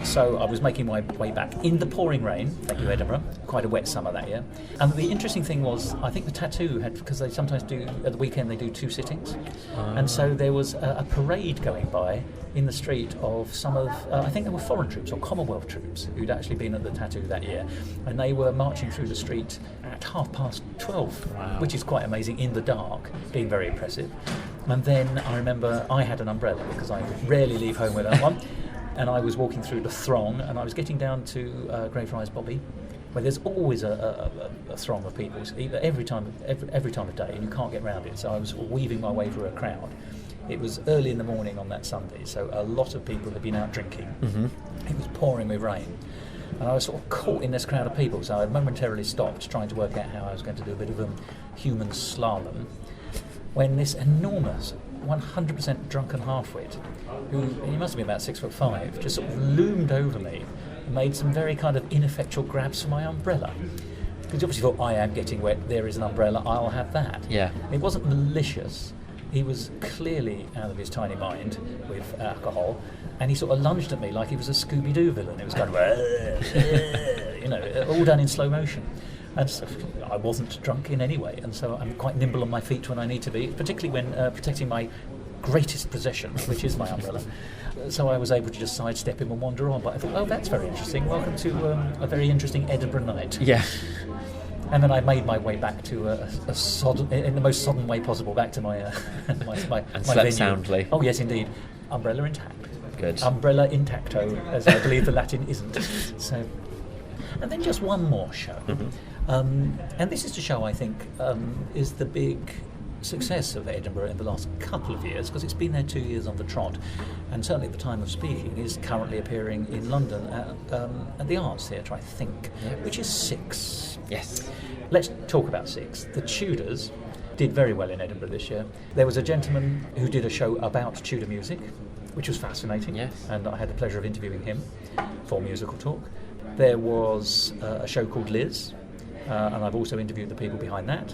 So I was making my way back in the pouring rain, thank you Edinburgh, quite a wet summer that year. And the interesting thing was, I think the Tattoo had, because they sometimes do, at the weekend they do 2 sittings, and so there was a parade going by in the street of some of, I think they were foreign troops or Commonwealth troops who'd actually been at the Tattoo that year, and they were marching through the street at 12:30, which is quite amazing in the dark, being very impressive. And then I remember I had an umbrella, because I rarely leave home without one. And I was walking through the throng, and I was getting down to Greyfriars Bobby, where there's always a throng of people, every time of day, and you can't get round it. So I was weaving my way through a crowd. It was early in the morning on that Sunday, so a lot of people had been out drinking. Mm-hmm. It was pouring with rain, and I was sort of caught in this crowd of people. So I momentarily stopped, trying to work out how I was going to do a bit of a human slalom, when this enormous 100% drunken half-wit, who he must have been about 6'5", just sort of loomed over me and made some very kind of ineffectual grabs for my umbrella. Because he obviously thought, I am getting wet, there is an umbrella, I'll have that. Yeah. It wasn't malicious, he was clearly out of his tiny mind with alcohol, and he sort of lunged at me like he was a Scooby-Doo villain. It was kind of, all done in slow motion. And so I wasn't drunk in any way, and so I'm quite nimble on my feet when I need to be, particularly when protecting my greatest possession, which is my umbrella. So I was able to just sidestep him and wander on. But I thought, oh, that's very interesting. Welcome to a very interesting Edinburgh night. Yeah. And then I made my way back to a sodden, in the most sodden way possible, back to my and slept venue. soundly. Oh yes, indeed. Umbrella intact. Good. Umbrella intacto, as I believe the Latin isn't. So, and then just one more show. Mm-hmm. And this is the show I think is the big success of Edinburgh in the last couple of years, because it's been there 2 years on the trot, and certainly at the time of speaking is currently appearing in London at the Arts Theatre, I think, which is Six. Yes. Let's talk about Six. The Tudors did very well in Edinburgh this year. There was a gentleman who did a show about Tudor music, which was fascinating, and I had the pleasure of interviewing him for Musical Talk. There was a show called Liz, and I've also interviewed the people behind that.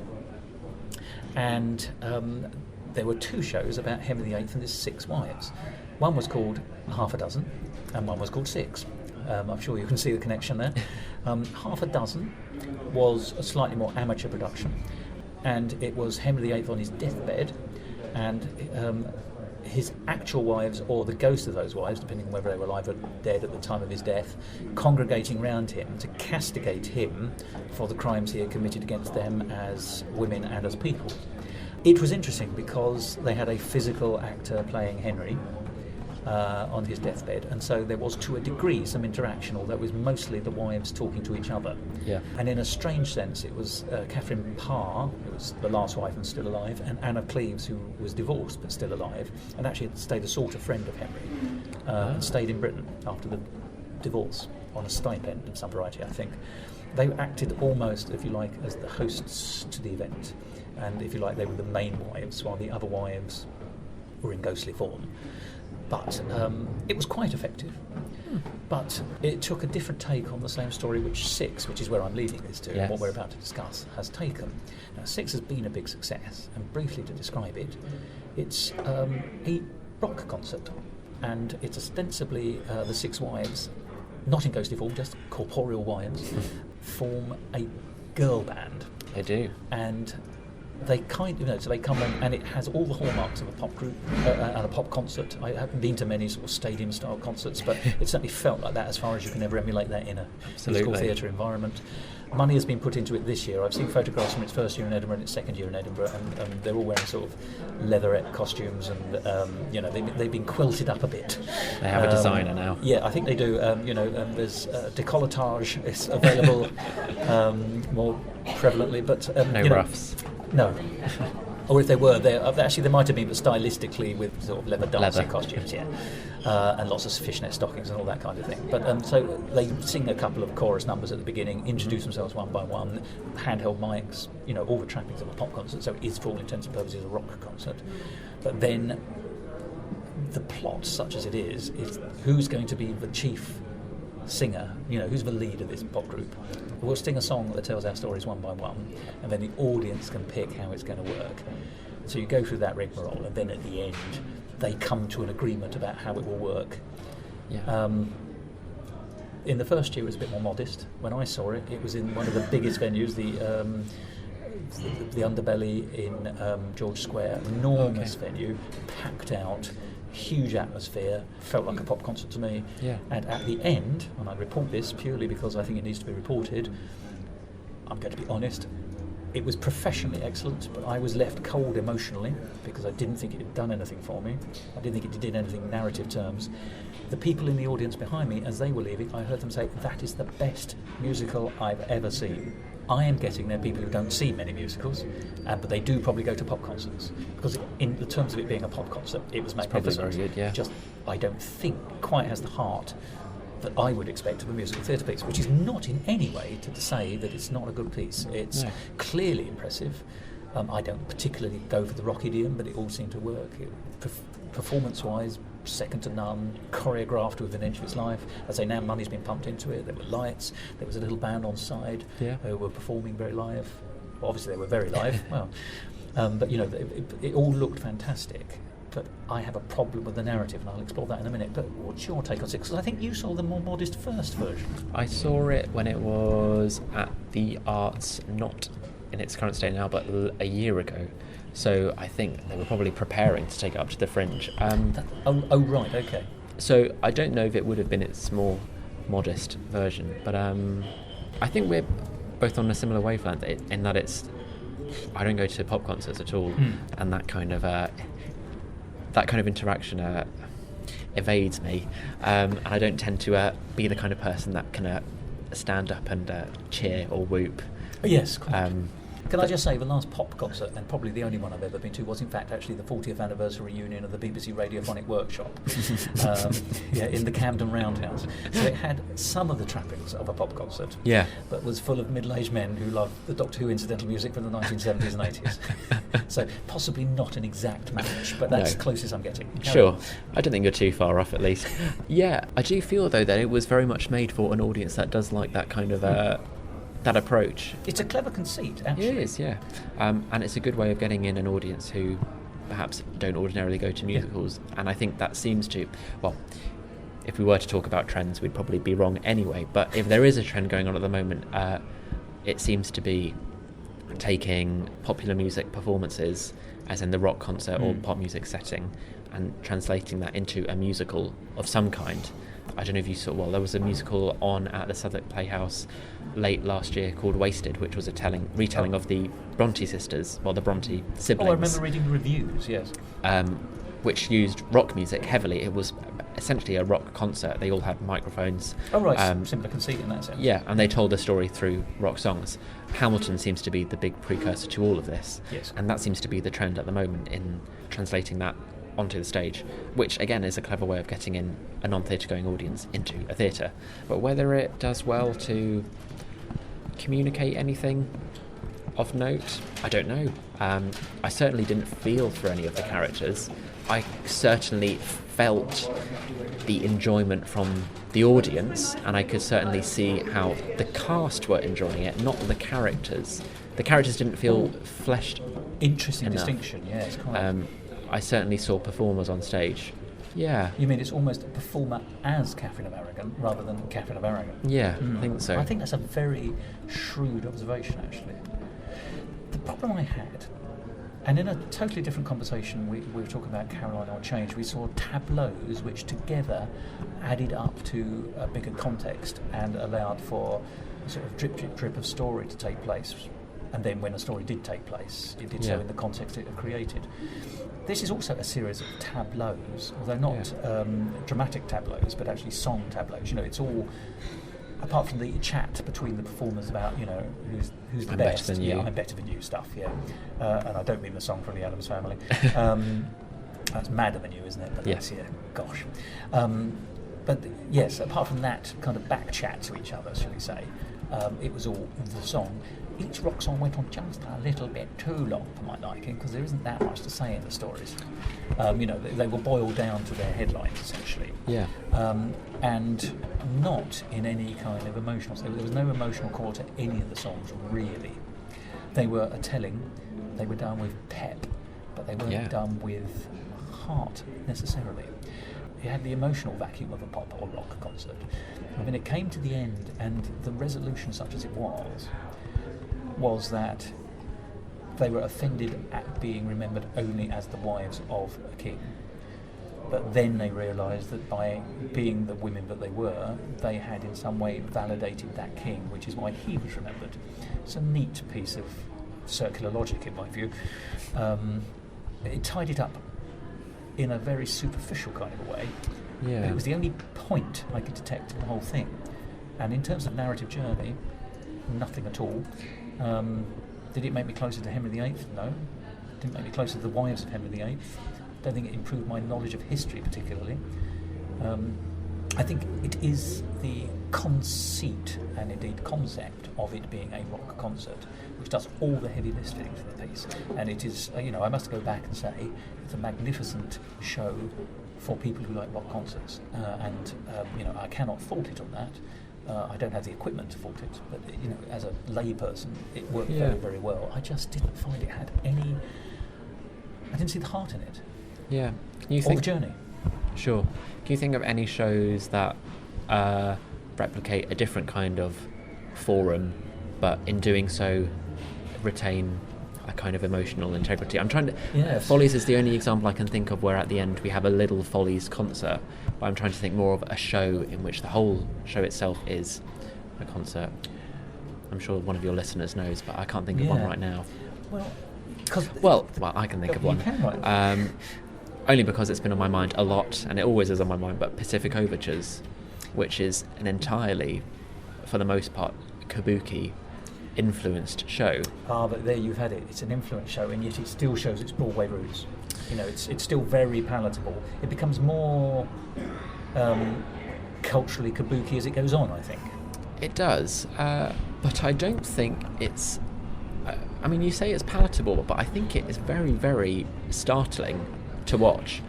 And there were two shows about Henry VIII and his 6 wives. One was called Half a Dozen, and one was called Six. I'm sure you can see the connection there. Half a Dozen was a slightly more amateur production, and it was Henry VIII on his deathbed, and his actual wives, or the ghosts of those wives, depending on whether they were alive or dead at the time of his death, congregating round him to castigate him for the crimes he had committed against them as women and as people. It was interesting because they had a physical actor playing Henry on his deathbed, and so there was to a degree some interaction, although it was mostly the wives talking to each other. Yeah. And in a strange sense it was Catherine Parr, who was the last wife and still alive, and Anna Cleves, who was divorced but still alive, and actually had stayed a sort of friend of Henry, and stayed in Britain after the divorce on a stipend of some variety, I think. They acted almost, if you like, as the hosts to the event, and if you like, they were the main wives, while the other wives were in ghostly form. But it was quite effective. But it took a different take on the same story which Six, which is where I'm leading this to, and what we're about to discuss, has taken. Now, Six has been a big success, and briefly to describe it, it's a rock concert, and it's ostensibly the 6 wives, not in ghostly form, just corporeal wives, form a girl band. They do. And they so they come in, and it has all the hallmarks of a pop group and a pop concert. I haven't been to many sort of stadium-style concerts, but it certainly felt like that as far as you can ever emulate that in a musical theatre environment. Money has been put into it this year. I've seen photographs from its first year in Edinburgh and its second year in Edinburgh, and they're all wearing sort of leatherette costumes, and they've been quilted up a bit. They have a designer now. Yeah, I think they do. There's décolletage is available more prevalently, but no ruffs. No. Or if they were, there might have been, but stylistically with sort of leather dancing costumes, and lots of fishnet stockings and all that kind of thing. But so they sing a couple of chorus numbers at the beginning, introduce themselves one by one, handheld mics, all the trappings of a pop concert. So it is, for all intents and purposes, a rock concert. But then the plot, such as it is who's going to be the chief singer, who's the lead of this pop group. We'll sing a song that tells our stories one by one, and then the audience can pick how it's going to work. So you go through that rigmarole, and then at the end they come to an agreement about how it will work. In the first year it was a bit more modest. When I saw it, it was in one of the biggest venues, the Underbelly in George Square, enormous venue, packed out, huge atmosphere, felt like a pop concert to me. And at the end, and I report this purely because I think it needs to be reported, I'm going to be honest, it was professionally excellent, but I was left cold emotionally because I didn't think it had done anything for me. I didn't think it did anything in narrative terms. The people in the audience behind me, as they were leaving, I heard them say, "That is the best musical I've ever seen." I am guessing they're people who don't see many musicals, but they do probably go to pop concerts, because in the terms of it being a pop concert, it was magnificent. Probably very good, yeah. Just, I don't think quite has the heart that I would expect of a musical theatre piece, which is not in any way to say that it's not a good piece. It's clearly impressive. I don't particularly go for the rock idiom, but it all seemed to work. Performance-wise, second to none, choreographed with an inch of its life. As I say, now money's been pumped into it. There were lights, there was a little band on side who were performing very live. Well, obviously they were very live. Well, But it all looked fantastic. But I have a problem with the narrative, and I'll explore that in a minute. But what's your take on it? Because I think you saw the more modest first version. I saw it when it was at the Arts, not in its current state now, but a year ago. So I think they were probably preparing to take it up to the Fringe. Right, okay. So I don't know if it would have been its more modest version, but I think we're both on a similar wavelength in that I don't go to pop concerts at all, and that kind of interaction evades me, and I don't tend to be the kind of person that can stand up and cheer or whoop. Yes, quite. Can I just say, the last pop concert, and probably the only one I've ever been to, was in fact actually the 40th anniversary reunion of the BBC Radiophonic Workshop, in the Camden Roundhouse. So it had some of the trappings of a pop concert, but was full of middle-aged men who loved the Doctor Who incidental music from the 1970s and 80s. So possibly not an exact match, but that's the closest I'm getting. Sure. I don't think you're too far off, at least. Yeah, I do feel, though, that it was very much made for an audience that does like that kind of... that approach. It's a clever conceit, actually. It is, yeah. And it's a good way of getting in an audience who perhaps don't ordinarily go to musicals. Yeah. And I think that seems to... Well, if we were to talk about trends, we'd probably be wrong anyway. But if there is a trend going on at the moment, it seems to be taking popular music performances, as in the rock concert or pop music setting, and translating that into a musical of some kind. I don't know if you saw, there was a musical on at the Southwark Playhouse late last year called Wasted, which was a retelling of the Bronte sisters, the Bronte siblings. I remember reading the reviews, yes. Which used rock music heavily. It was essentially a rock concert. They all had microphones. Oh, right, similar conceit in that sense. Yeah, and they told a story through rock songs. Hamilton seems to be the big precursor to all of this. Yes. And that seems to be the trend at the moment in translating that onto the stage, which again is a clever way of getting in a non-theatre going audience into a theatre. But whether it does well to communicate anything of note, I don't know. I certainly didn't feel for any of the characters. I certainly felt the enjoyment from the audience, and I could certainly see how the cast were enjoying it, not the characters. The characters didn't feel fleshed. Interesting enough. Distinction, yes, quite. I certainly saw performers on stage. Yeah. You mean it's almost a performer as Catherine of Aragon rather than Catherine of Aragon? Yeah, I think so. I think that's a very shrewd observation, actually. The problem I had, and in a totally different conversation, we were talking about Caroline on Change, we saw tableaus which together added up to a bigger context and allowed for a sort of drip of story to take place. And then when a story did take place, it did so in the context it had created. This is also a series of tableaus, although not dramatic tableaus, but actually song tableaus. It's all, apart from the chat between the performers about, who's the I'm best. Better than you. I'm better than you stuff, and I don't mean the song from the Addams Family. That's Madder Than You, isn't it? But yes. Gosh. But yes, apart from that kind of back chat to each other, shall we say, it was all the song. Each rock song went on just a little bit too long for my liking, because there isn't that much to say in the stories. They were boiled down to their headlines, essentially. Yeah. And not in any kind of emotional... So there was no emotional core to any of the songs, really. They were a telling. They were done with pep, but they weren't done with heart, necessarily. It had the emotional vacuum of a pop or rock concert. And when it came to the end, and the resolution, such as it was that they were offended at being remembered only as the wives of a king. But then they realised that by being the women that they were, they had in some way validated that king, which is why he was remembered. It's a neat piece of circular logic, in my view. It tied it up in a very superficial kind of a way. Yeah. But it was the only point I could detect in the whole thing. And in terms of narrative journey, nothing at all. Did it make me closer to Henry VIII? No. It didn't make me closer to the wives of Henry VIII. Don't think it improved my knowledge of history particularly. I think it is the conceit and indeed concept of it being a rock concert which does all the heavy lifting for the piece. And it is, I must go back and say, it's a magnificent show for people who like rock concerts. I cannot fault it on that. I don't have the equipment to fault it, but as a lay person, it worked very, very well. I just didn't find it had any I didn't see the heart in it. Yeah. You Or think the journey. Sure. Can you think of any shows that replicate a different kind of forum, but in doing so retain a kind of emotional integrity? I'm trying to... Yes. Follies is the only example I can think of where at the end we have a little Follies concert, but I'm trying to think more of a show in which the whole show itself is a concert. I'm sure one of your listeners knows, but I can't think of one right now. Well, I can think of you one. can, right? Only because it's been on my mind a lot, and it always is on my mind, but Pacific Overtures, which is an entirely, for the most part, kabuki influenced show. But there you've had it. It's an influence show, and yet it still shows its Broadway roots. You know, it's still very palatable. It becomes more culturally kabuki as it goes on, I think. It does, but I don't think it's... I mean, you say it's palatable, but I think it is very, very startling to watch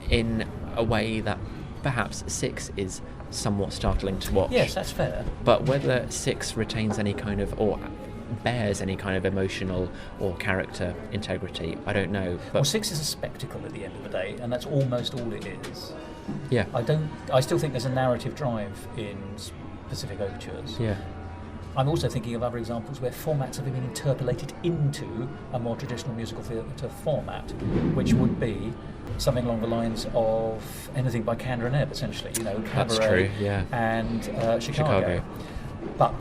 in a way that perhaps Six is somewhat startling to watch. Yes, that's fair. But whether Six retains any kind of, or bears any kind of emotional or character integrity, I don't know. But Well, Six is a spectacle at the end of the day, and that's almost all it is. yeah, I still think there's a narrative drive in Pacific Overtures. yeah, I'm also thinking of other examples where formats have been interpolated into a more traditional musical theatre format, which would be something along the lines of anything by Kander and Ebb, essentially. You know, that's Cabaret true. Yeah, and Chicago. But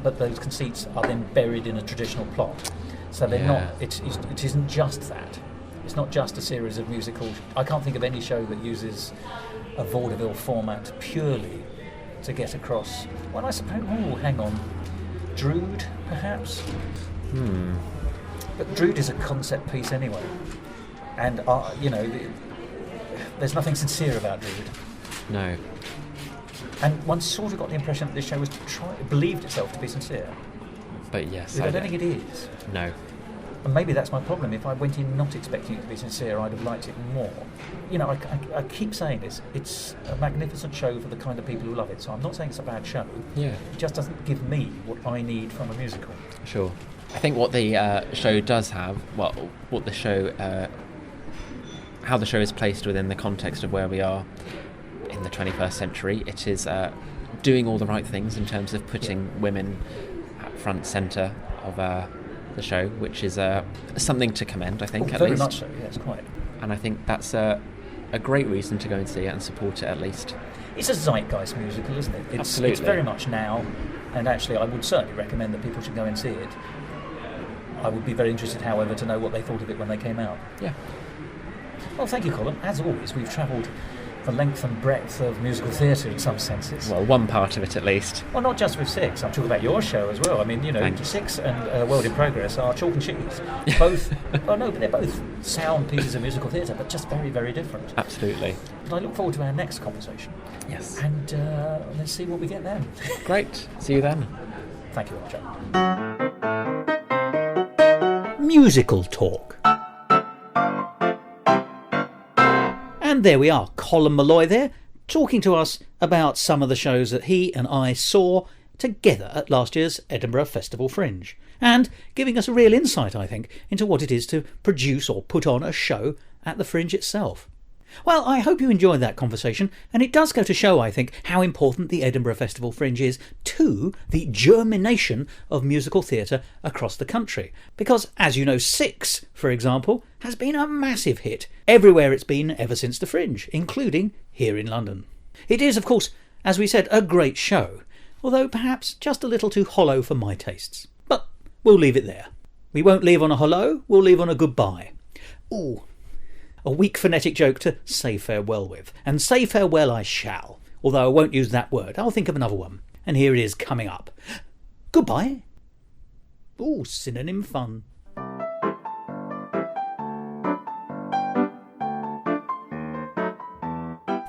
but those conceits are then buried in a traditional plot, so they're not. It isn't just that. It's not just a series of musicals. I can't think of any show that uses a vaudeville format purely to get across. Well, I suppose. Oh, hang on. Drood, perhaps. But Drood is a concept piece anyway, and you know, there's nothing sincere about Drood. no, And one sort of got the impression that this show believed itself to be sincere. but yes, I don't think it is. No, And maybe that's my problem. If I went in not expecting it to be sincere, I'd have liked it more. You know, I keep saying this. It's a magnificent show for the kind of people who love it. So I'm not saying it's a bad show. yeah, It just doesn't give me what I need from a musical. sure. I think what the show does have, what the show, how the show is placed within the context of where we are in the 21st century, it is doing all the right things in terms of putting women at front centre of the show, which is something to commend, I think, at very least. much so, yes, quite. And I think that's a great reason to go and see it and support it, at least. It's a zeitgeist musical, isn't it? Absolutely. It's very much now, and actually I would certainly recommend that people should go and see it. I would be very interested, however, to know what they thought of it when they came out. Yeah. Well, thank you, Colin. As always, we've travelled the length and breadth of musical theatre in some senses. Well, one part of it, at least. Well, not just with Six. I'm talking about your show as well. I mean, you know, Thank you. Six and World in Progress are chalk and cheese. Both, well, no, but they're both sound pieces of musical theatre, but just very, very different. Absolutely. But I look forward to our next conversation. Yes. And let's see what we get then. Great. See you then. Thank you, Roger. Musical talk. And there we are, Colm Molloy there, talking to us about some of the shows that he and I saw together at last year's Edinburgh Festival Fringe, and giving us a real insight, I think, into what it is to produce or put on a show at the Fringe itself. Well, I hope you enjoyed that conversation, and it does go to show, I think, how important the Edinburgh Festival Fringe is to the germination of musical theatre across the country. Because, as you know, Six, for example, has been a massive hit everywhere it's been ever since the Fringe, including here in London. It is, of course, as we said, a great show, although perhaps just a little too hollow for my tastes. But we'll leave it there. We won't leave on a hello, we'll leave on a goodbye. Ooh. A weak phonetic joke to say farewell with. And say farewell I shall, although I won't use that word. I'll think of another one. And here it is coming up. Goodbye. Ooh, synonym fun.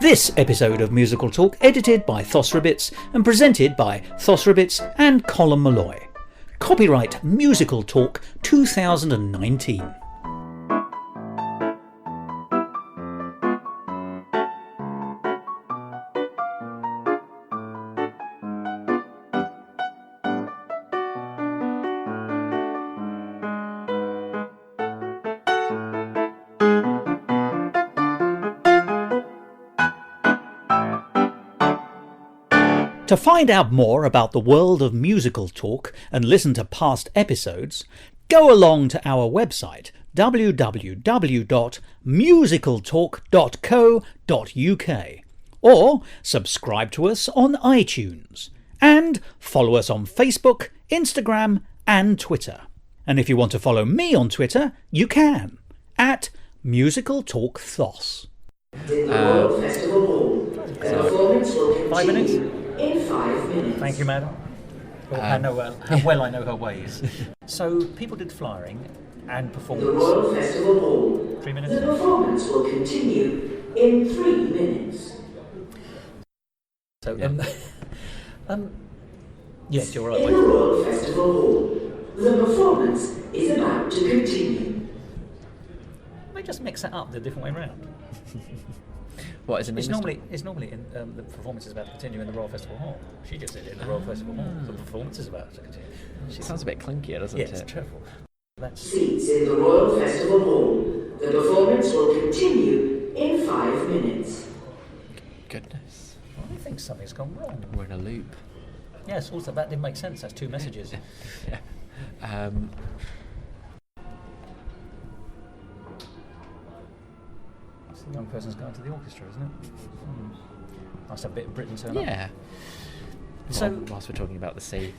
This episode of Musical Talk edited by Thos and presented by Thos and Colm Molloy. Copyright Musical Talk 2019. To find out more about the world of musical talk and listen to past episodes, go along to our website www.musicaltalk.co.uk or subscribe to us on iTunes and follow us on Facebook, Instagram and Twitter. And if you want to follow me on Twitter, you can at Musical Talk Thos. In the Royal Festival Hall, the performance will continue 5 minutes? in 5 minutes. Thank you, madam. I know how well I know her ways. So people did flyering and The performance. Royal Festival Hall, 3 minutes? the performance will continue in 3 minutes. So, yes, you're right. In the Royal Festival Hall, the performance is about to continue. They just mix it up the different way around. What is it? It's normally in, the performance is about to continue in the Royal Festival Hall. She just said it in the Royal Festival Hall. The performance is about to continue. She sounds a bit clunkier, doesn't Yeah, it? it's dreadful. That's Seats in the Royal Festival Hall, the performance will continue in 5 minutes. Goodness. I think something's gone wrong. We're in a loop. Yes, also that didn't make sense. That's 2 messages. Yeah. It's the young person's going to the orchestra, isn't it? Nice to have a bit of Britain turn up. Yeah. So, Whilst we're talking about the sea.